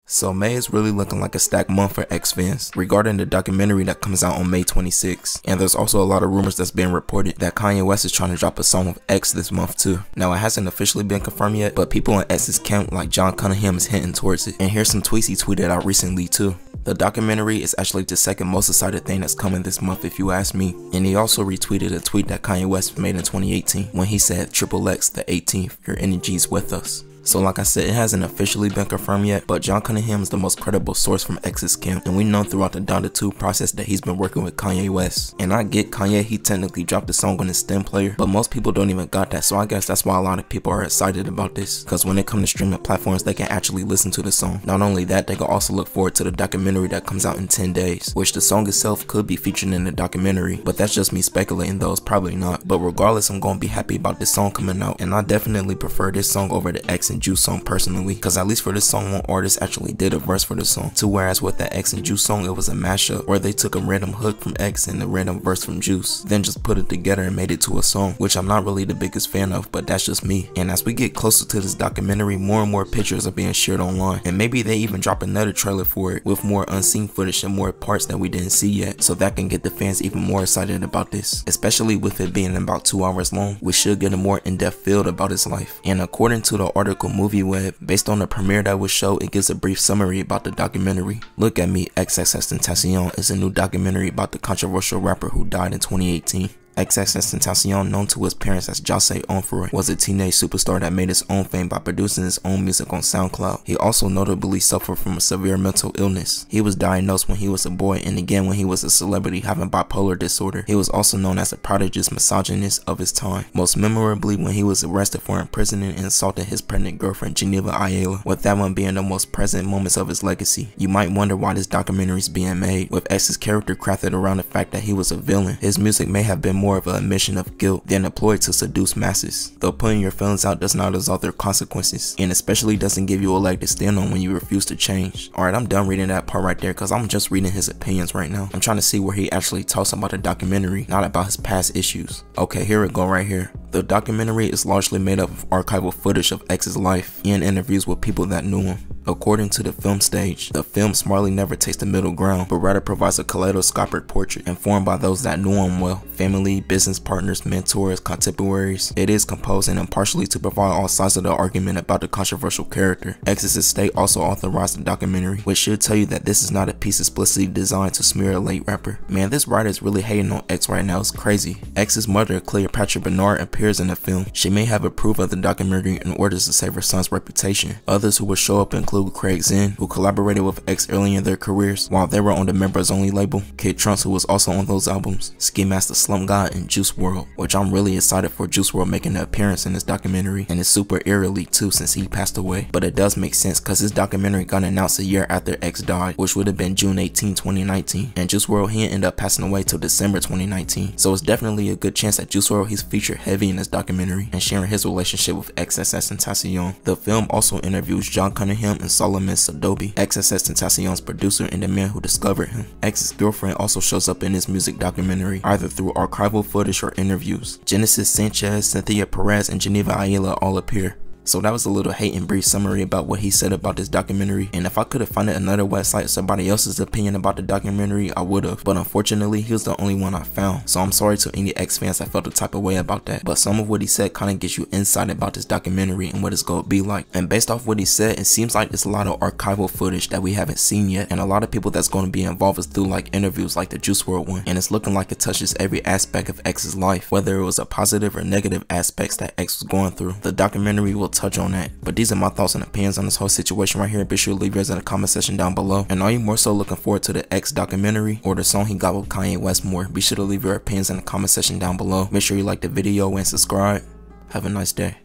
So May is really looking like a stacked month for X fans regarding the documentary that comes out on May 26th. And there's also a lot of rumors that's being reported that Kanye West is trying to drop a song with X this month too. Now it hasn't officially been confirmed yet, but people in X's camp like John Cunningham is hinting towards it. And here's some tweets he tweeted out recently too. The documentary is actually the second most excited thing that's coming this month if you ask me. And he also retweeted a tweet that Kanye West made in 2018 when he said XXX the 18th, your energy's with us. So like I said, it hasn't officially been confirmed yet, but John Cunningham is the most credible source from X's camp, and we know throughout the Donda 2 process that he's been working with Kanye West. And I get Kanye, he technically dropped the song on his stem player, but most people don't even got that, so I guess that's why a lot of people are excited about this, because when it comes to streaming platforms, they can actually listen to the song. Not only that, they can also look forward to the documentary that comes out in 10 days, which the song itself could be featured in the documentary, but that's just me speculating though, it's probably not. But regardless, I'm gonna be happy about this song coming out, and I definitely prefer this song over the X and Juice song personally, because at least for this song, one artist actually did a verse for the song, to whereas with that X and Juice song, it was a mashup where they took a random hook from X and a random verse from Juice, then just put it together and made it to a song, which I'm not really the biggest fan of, but that's just me. And as we get closer to this documentary, more and more pictures are being shared online, and maybe they even drop another trailer for it with more unseen footage and more parts that we didn't see yet, so that can get the fans even more excited about this, especially with it being about 2 hours long. We should get a more in-depth feel about his life. And according to the article Movie Web, based on the premiere that was shown, it gives a brief summary about the documentary. Look at Me, Xxtentacion is a new documentary about the controversial rapper who died in 2018. Xxtentacion, known to his parents as Jose Onfroy, was a teenage superstar that made his own fame by producing his own music on SoundCloud. He also notably suffered from a severe mental illness. He was diagnosed when he was a boy and again when he was a celebrity having bipolar disorder. He was also known as a prodigious misogynist of his time, most memorably when he was arrested for imprisoning and assaulting his pregnant girlfriend Geneva Ayala, with that one being the most present moments of his legacy. You might wonder why this documentary is being made, with X's character crafted around the fact that he was a villain. His music may have been more of an admission of guilt than employed to seduce masses, though putting your feelings out does not absolve their consequences, and especially doesn't give you a leg to stand on when you refuse to change. Alright, I'm done reading that part right there because I'm just reading his opinions right now. I'm trying to see where he actually talks about the documentary, not about his past issues. Okay, here we go right here. The documentary is largely made up of archival footage of X's life and interviews with people that knew him. According to the film stage, the film smartly never takes the middle ground, but rather provides a kaleidoscopic portrait informed by those that knew him well: family, business partners, mentors, contemporaries. It is composed and impartially to provide all sides of the argument about the controversial character. X's estate also authorized the documentary, which should tell you that this is not a piece explicitly designed to smear a late rapper. Man, this writer is really hating on X right now, it's crazy. X's mother, Cleopatra Bernard, appears in the film. She may have approved of the documentary in order to save her son's reputation. Others who will show up include Craig Zinn, who collaborated with X early in their careers while they were on the Members Only label, Kid Trunks, who was also on those albums, Ski Master Slump God, and Juice WRLD, which I'm really excited for Juice WRLD making an appearance in this documentary, and it's super eerily too since he passed away. But it does make sense because this documentary got announced a year after X died, which would have been June 18, 2019, and Juice WRLD, he ended up passing away till December 2019, so it's definitely a good chance that Juice WRLD, he's featured heavy in this documentary and sharing his relationship with Xxtentacion. The film also interviews John Cunningham and Solomon Sodobi, Xxtentacion's producer and the man who discovered him. X's girlfriend also shows up in this music documentary, either through archival footage or interviews. Genesis Sanchez, Cynthia Perez, and Geneva Ayala all appear. So that was a little hate and brief summary about what he said about this documentary, and if I could have found another website or somebody else's opinion about the documentary, I would have, but unfortunately he was the only one I found, so I'm sorry to any X fans that felt the type of way about that. But some of what he said kind of gives you insight about this documentary and what it's going to be like, and based off what he said, it seems like there's a lot of archival footage that we haven't seen yet, and a lot of people that's going to be involved is through like interviews like the Juice WRLD one, and it's looking like it touches every aspect of X's life, whether it was a positive or negative aspects that X was going through. The documentary will touch on that. But these are my thoughts and opinions on this whole situation right here. Be sure to leave yours in the comment section down below. And are you more so looking forward to the X documentary or the song he got with Kanye West more? Be sure to leave your opinions in the comment section down below. Make sure you like the video and subscribe. Have a nice day.